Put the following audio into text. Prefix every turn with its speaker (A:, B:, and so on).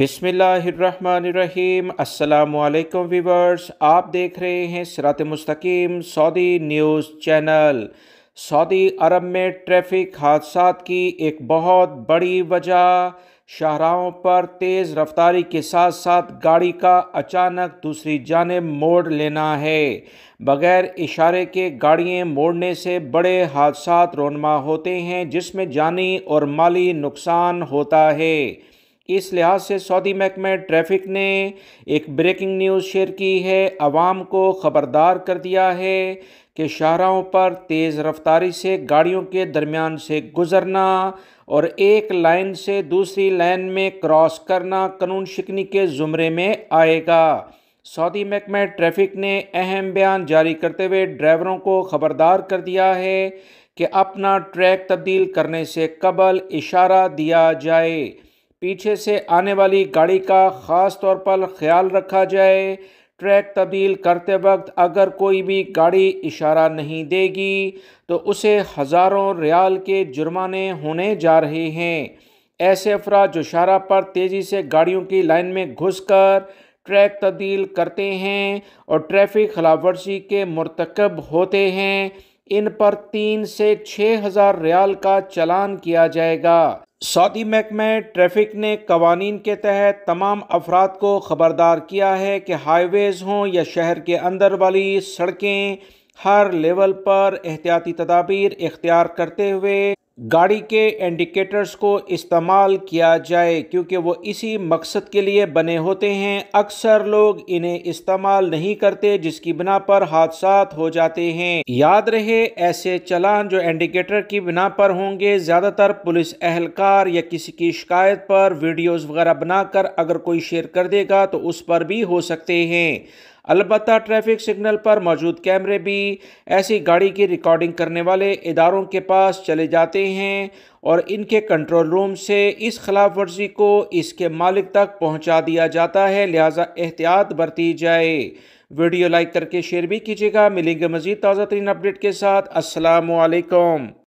A: बिस्मिल्लाहिर्रहमानिर्रहीम। अस्सलामुअलैकुम वीवर्स, आप देख रहे हैं सिरात मुस्तकीम सऊदी न्यूज़ चैनल। सऊदी अरब में ट्रैफिक हादसात की एक बहुत बड़ी वजह शाहराहों पर तेज़ रफ्तारी के साथ साथ गाड़ी का अचानक दूसरी जानिब मोड़ लेना है। बगैर इशारे के गाड़ियाँ मोड़ने से बड़े हादसात रोनमा होते हैं, जिसमें जानी और माली नुकसान होता है। इस लिहाज से सऊदी महकमा ट्रैफिक ने एक ब्रेकिंग न्यूज़ शेयर की है। आवाम को ख़बरदार कर दिया है कि शाहराहों पर तेज़ रफ्तारी से गाड़ियों के दरमियान से गुजरना और एक लाइन से दूसरी लाइन में क्रॉस करना कानून शिकनी के ज़ुमरे में आएगा। सऊदी महकमा ट्रैफिक ने अहम बयान जारी करते हुए ड्राइवरों को ख़बरदार कर दिया है कि अपना ट्रैक तब्दील करने से कबल इशारा दिया जाए। पीछे से आने वाली गाड़ी का ख़ास तौर पर ख्याल रखा जाए। ट्रैक तब्दील करते वक्त अगर कोई भी गाड़ी इशारा नहीं देगी तो उसे हज़ारों रियाल के जुर्माने होने जा रहे हैं। ऐसे अफराद जो शाहराह पर तेज़ी से गाड़ियों की लाइन में घुसकर ट्रैक तब्दील करते हैं और ट्रैफिक खिलाफ वर्जी के मुर्तकब होते हैं, इन पर 3 से 6,000 रियाल का चालान किया जाएगा। सऊदी महकमा ट्रैफिक ने कवानीन के तहत तमाम अफराद को ख़बरदार किया है कि हाईवेज़ हों या शहर के अंदर वाली सड़कें, हर लेवल पर एहतियाती तदाबीर इख्तियार करते हुए गाड़ी के इंडिकेटर्स को इस्तेमाल किया जाए, क्योंकि वो इसी मकसद के लिए बने होते हैं। अक्सर लोग इन्हें इस्तेमाल नहीं करते, जिसकी बिना पर हादसात हो जाते हैं। याद रहे, ऐसे चालान जो इंडिकेटर की बिना पर होंगे, ज़्यादातर पुलिस एहलकार या किसी की शिकायत पर वीडियोज़ वगैरह बनाकर अगर कोई शेयर कर देगा तो उस पर भी हो सकते हैं। अलबत्ता ट्रैफिक सिग्नल पर मौजूद कैमरे भी ऐसी गाड़ी की रिकॉर्डिंग करने वाले इदारों के पास चले जाते हैं और इनके कंट्रोल रूम से इस खिलाफ वर्जी को इसके मालिक तक पहुंचा दिया जाता है। लिहाजा एहतियात बरती जाए। वीडियो लाइक करके शेयर भी कीजिएगा। मिलेंगे मज़ीद ताज़ा तरीन अपडेट के साथ। अस्सलामु अलैकुम।